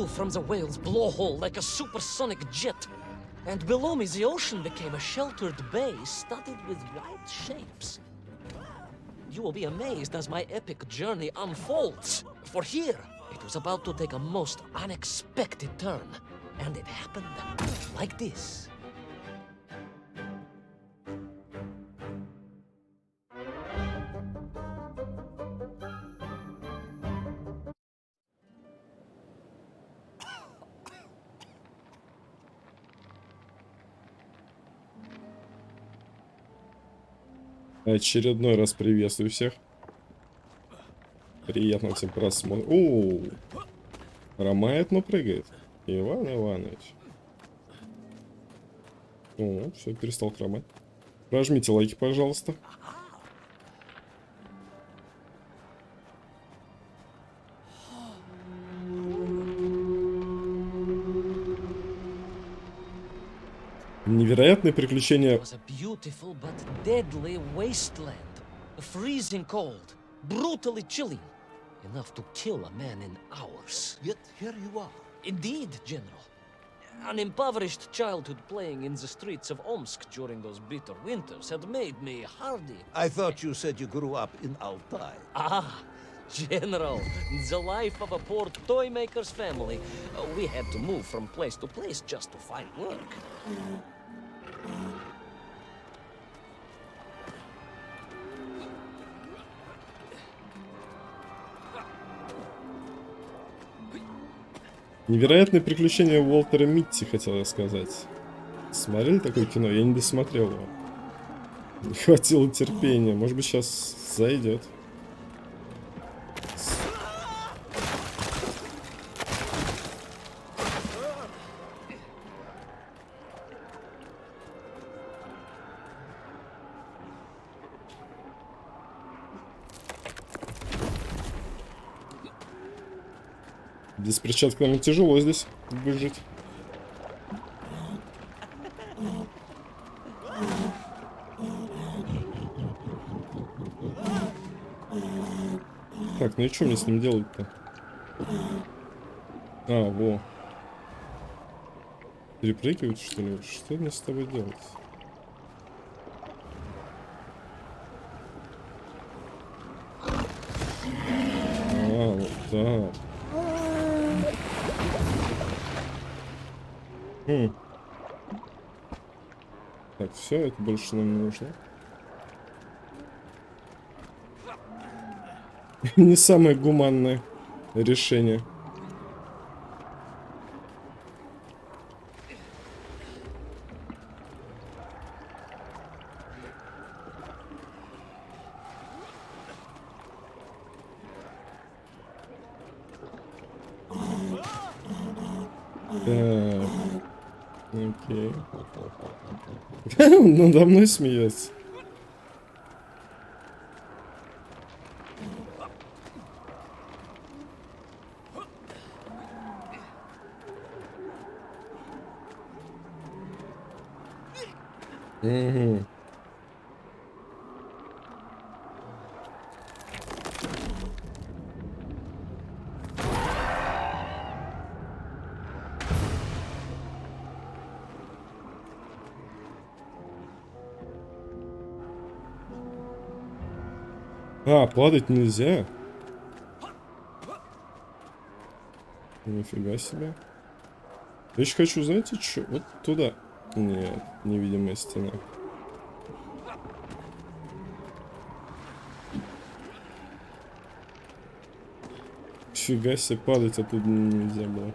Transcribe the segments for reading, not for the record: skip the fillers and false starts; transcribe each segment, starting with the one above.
flew from the whale's blowhole like a supersonic jet. And below me, the ocean became a sheltered bay studded with wild shapes. You will be amazed as my epic journey unfolds. For here, it was about to take a most unexpected turn. And it happened like this. Очередной раз приветствую всех. Приятного всем просмотра. Оу, хромает, но прыгает. Иван Иванович. О, все, перестал хромать. Прожмите лайки, пожалуйста. Невероятные приключения. Brutally chilling, enough to kill a man in hours. Yet here you are. Indeed, General. An impoverished childhood playing in the streets of Omsk during those bitter winters had made me hardy. I thought you said you grew up in Altai. Ah, General, the life of a poor toy maker's family. We had to move from place to place just to find work. Невероятные приключения Уолтера Митти, хотел я сказать. Смотрели такое кино? Я не досмотрел его. Не хватило терпения. Может быть, сейчас зайдет. Без перчаток, наверное, тяжело здесь выжить. Так, ну и что мне с ним делать-то? А, во. Перепрыгивать, что ли? Что мне с тобой делать? А, вот так. Так, все, это больше нам не нужно. Не самое гуманное решение. Так. Окей. Он надо мной смеется. Угу. А, падать нельзя. Нифига себе. Я еще хочу, знаете, что? Вот туда. Нет, невидимая стена. Фига себе, падать оттуда нельзя было.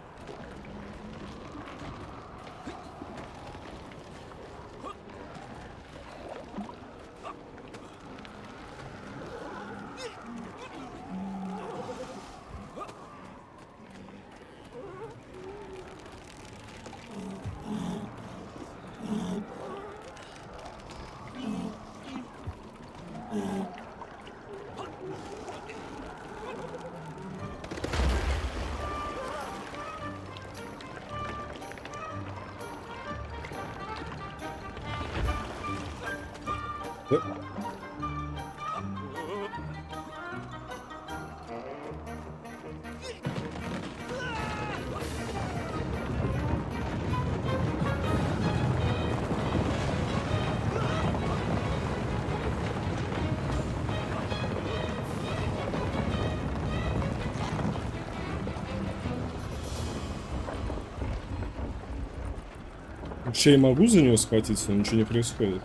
Вообще я могу за него схватиться, но ничего не происходит.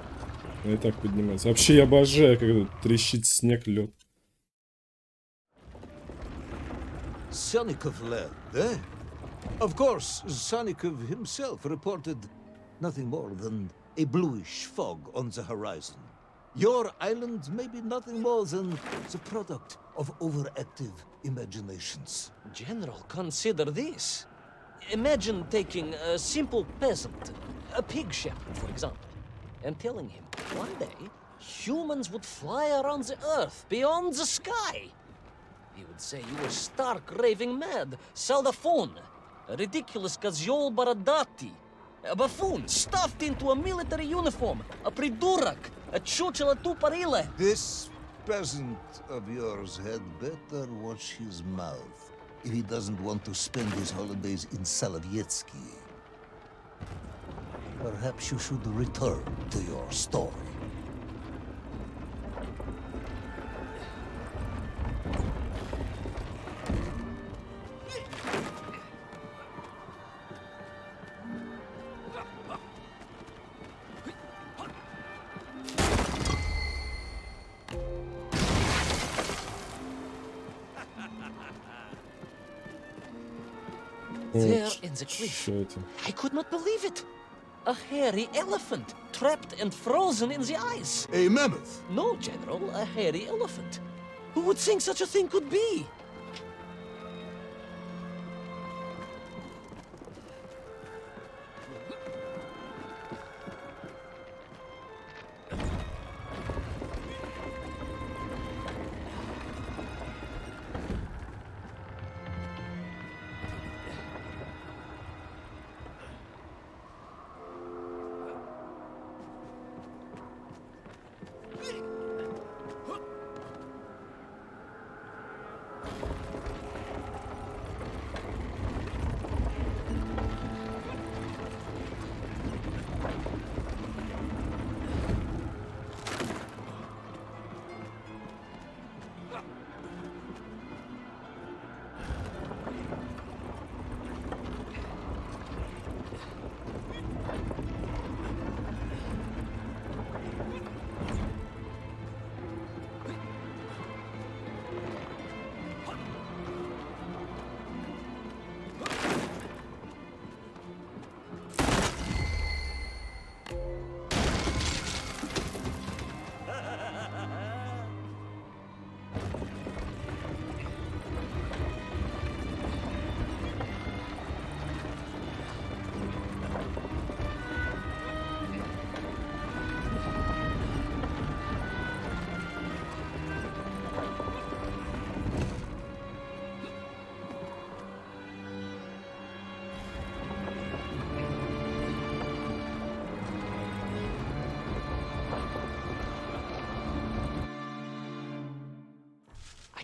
Она и так поднимается. Вообще я обожаю, когда трещит снег, лед. Sannikov led, eh? Of course, Sannikov himself reported nothing more than a bluish fog on the horizon. Your island may be nothing more than the product of overactive imaginations. General, consider this. Imagine taking a simple peasant, a pig shepherd, for example, and telling him one day humans would fly around the earth beyond the sky. He would say you were stark raving mad, Saldafon, a ridiculous Kozyol Baradati, a buffoon stuffed into a military uniform, a pridurak, a chuchela tuparile. This peasant of yours had better watch his mouth if he doesn't want to spend his holidays in Solovyetsky. Perhaps you should return to your story. There in the cliff, Что это? I could not believe it. A hairy elephant, trapped and frozen in the ice. A mammoth! No, General, a hairy elephant. Who would think such a thing could be?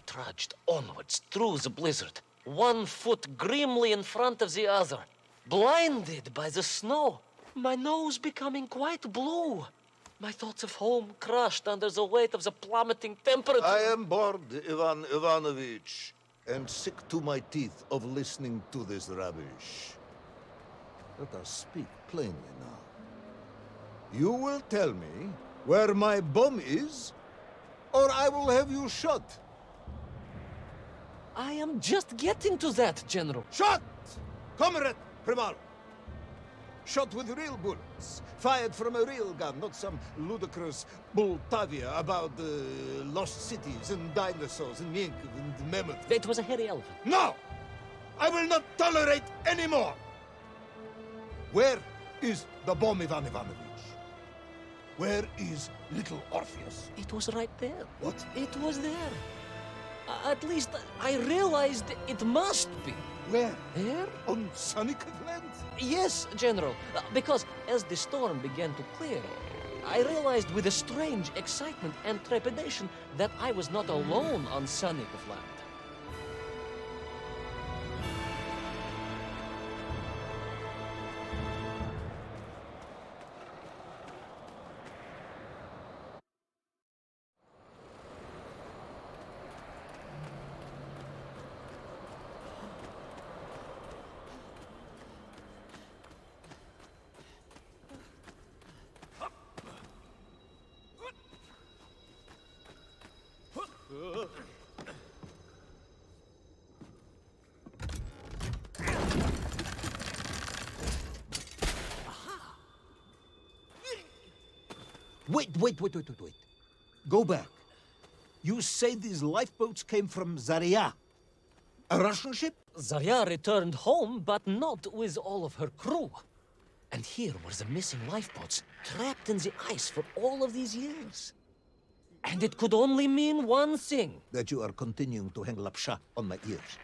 Trudged onwards through the blizzard, one foot grimly in front of the other, blinded by the snow, my nose becoming quite blue, my thoughts of home crushed under the weight of the plummeting temperature. I am bored, Ivan Ivanovich, and sick to my teeth of listening to this rubbish. Let us speak plainly now. You will tell me where my bomb is, or I will have you shot. I am just getting to that, General. Shot! Comrade Primal! Shot with real bullets, fired from a real gun, not some ludicrous Bultavia about lost cities and dinosaurs and mink and mammoth. It was a hairy elephant. No! I will not tolerate any more! Where is the bomb, Ivan Ivanovich? Where is little Orpheus? It was right there. What? It was there. At least I realized it must be. Where? There? On Sannikov land? Yes, General. Because as the storm began to clear, I realized with a strange excitement and trepidation that I was not alone on Sannikov land. Wait. Go back. You say these lifeboats came from Zarya? A Russian ship? Zarya returned home, but not with all of her crew. And here were the missing lifeboats, trapped in the ice for all of these years. And it could only mean one thing. That you are continuing to hang lapsha on my ears.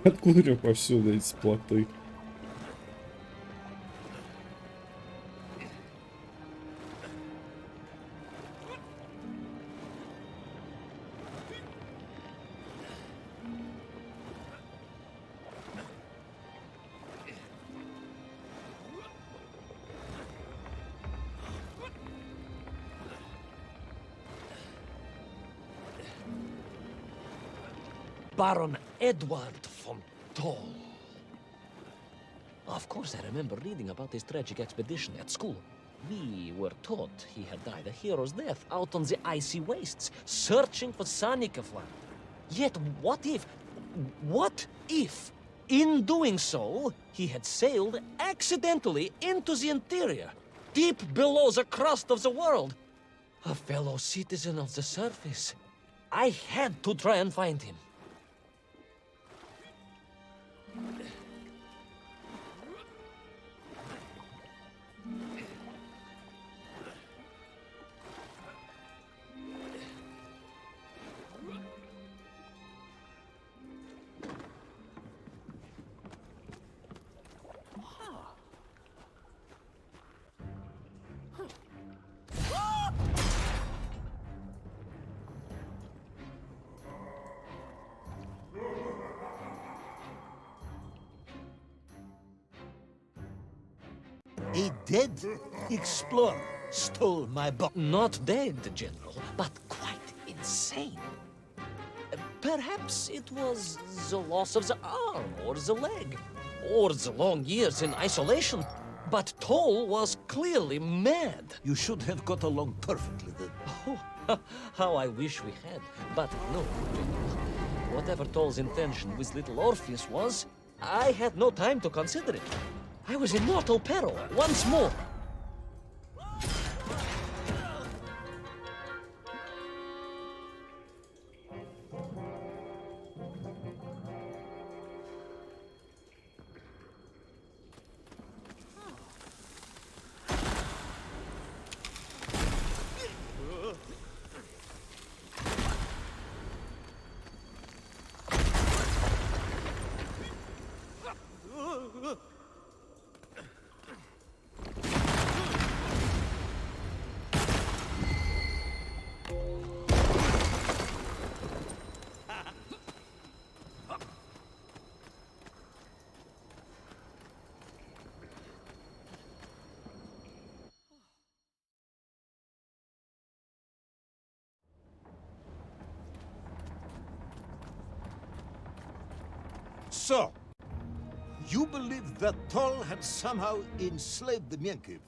Откуда у него повсюду эти плоты? Baron Edward von Toll. Of course, I remember reading about his tragic expedition at school. We were taught he had died a hero's death out on the icy wastes, searching for Sannikov land. Yet what if, in doing so, he had sailed accidentally into the interior, deep below the crust of the world? A fellow citizen of the surface. I had to try and find him. A dead explorer stole my book. Not dead, General, but quite insane. Perhaps it was the loss of the arm or the leg, or the long years in isolation. But Toll was clearly mad. You should have got along perfectly then. Oh, how I wish we had. But no, General. Whatever Toll's intention with little Orpheus was, I had no time to consider it. I was in mortal peril once more. So, you believe that Toll had somehow enslaved the Menkiv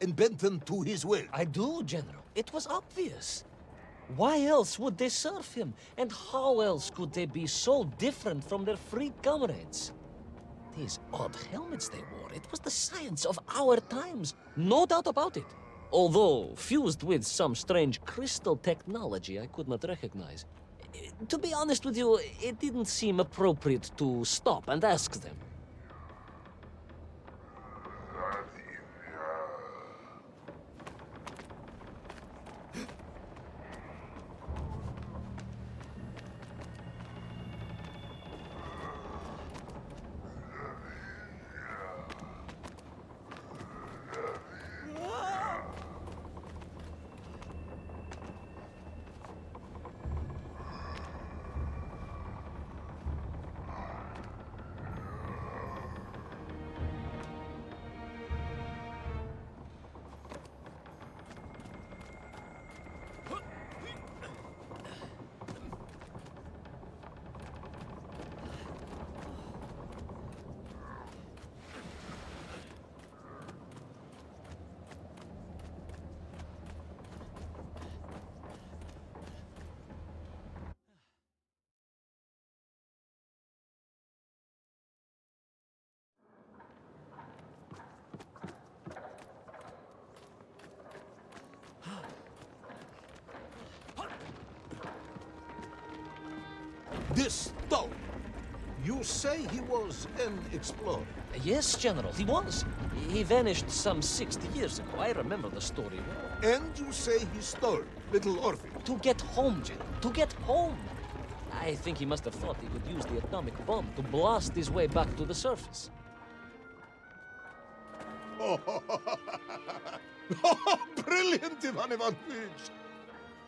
and bent them to his will? I do, General. It was obvious. Why else would they serve him? And how else could they be so different from their free comrades? These odd helmets they wore, it was the science of our times. No doubt about it. Although fused with some strange crystal technology I could not recognize. To be honest with you, it didn't seem appropriate to stop and ask them. This stone. You say he was an explorer. Yes, General, he was. He vanished some 60 years ago. I remember the story well. And you say he stole little Orpheus. To get home, General. To get home. I think he must have thought he could use the atomic bomb to blast his way back to the surface. Brilliant, Ivan Ivanovich!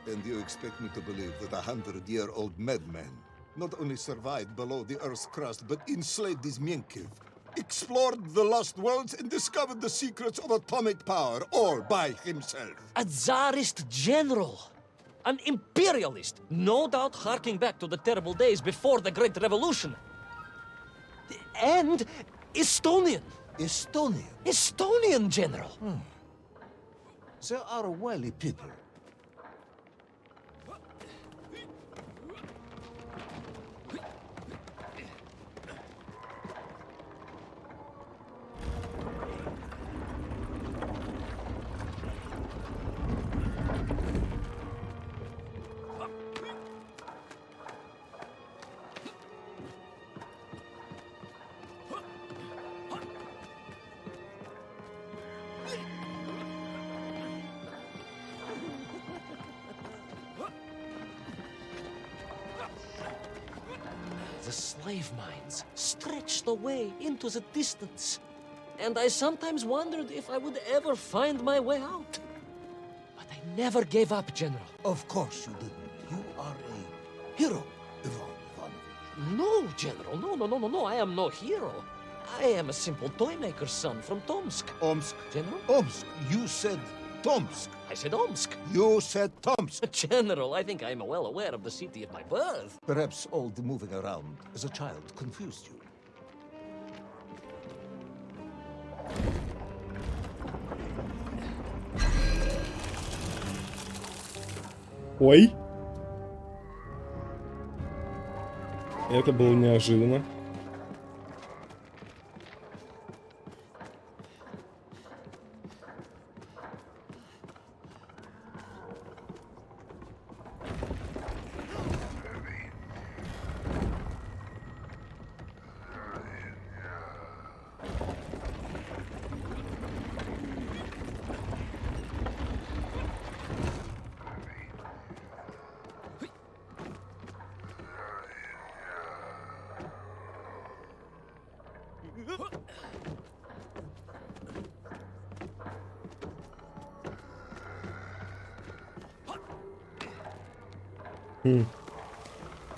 And you expect me to believe that a 100-year-old madman not only survived below the Earth's crust, but enslaved his Menkiv, explored the lost worlds, and discovered the secrets of atomic power, all by himself? A Tsarist general. An imperialist. No doubt harking back to the terrible days before the Great Revolution. And Estonian. Estonia. Estonian, General. They are wily people. The slave mines stretched away into the distance. And I sometimes wondered if I would ever find my way out. But I never gave up, General. Of course you didn't. You are a hero, Ivan Ivanovich. No, General. No. I am no hero. I am a simple toymaker's son from Tomsk. Omsk. General? Omsk. You said Tomsk. I said Omsk. You said Tomsk. General, I think I am well aware of the city of my birth. Perhaps all the moving around as a child confused you. Ой. Это было неожиданно.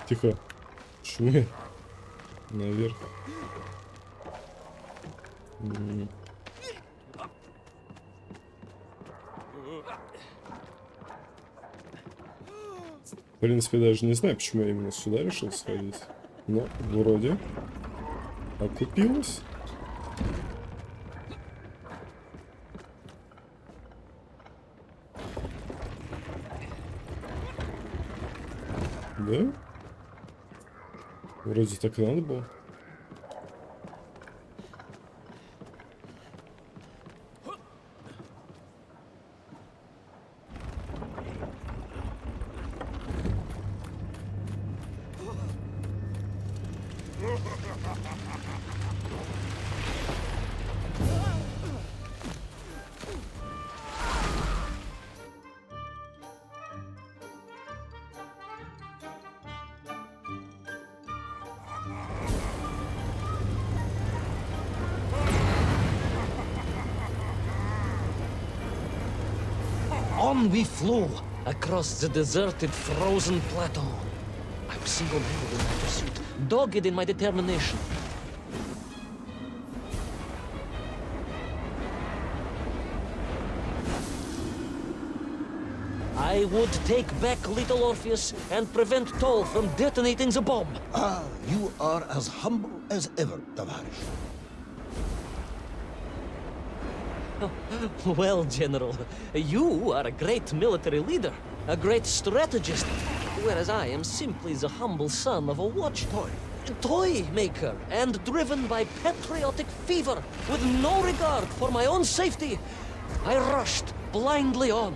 Тихо. Шумы. Наверх. В принципе, даже не знаю, почему я именно сюда решил сходить. Но вроде окупилось. Да? Вроде так и надо было. On we flew across the deserted, frozen plateau. I was single-handed in my pursuit, dogged in my determination. I would take back little Orpheus and prevent Toll from detonating the bomb. Ah, you are as humble as ever, Tavarish. Well, General, you are a great military leader, a great strategist, whereas I am simply the humble son of a watch toy maker, and driven by patriotic fever, with no regard for my own safety, I rushed blindly on.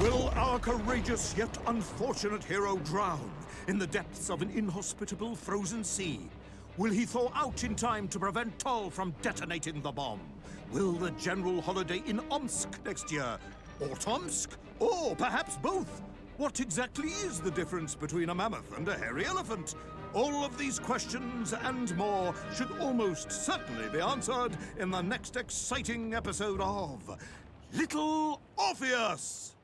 Will our courageous yet unfortunate hero drown in the depths of an inhospitable frozen sea? Will he thaw out in time to prevent Tull from detonating the bomb? Will the general holiday in Omsk next year? Or Tomsk? Or perhaps both? What exactly is the difference between a mammoth and a hairy elephant? All of these questions and more should almost certainly be answered in the next exciting episode of Little Orpheus!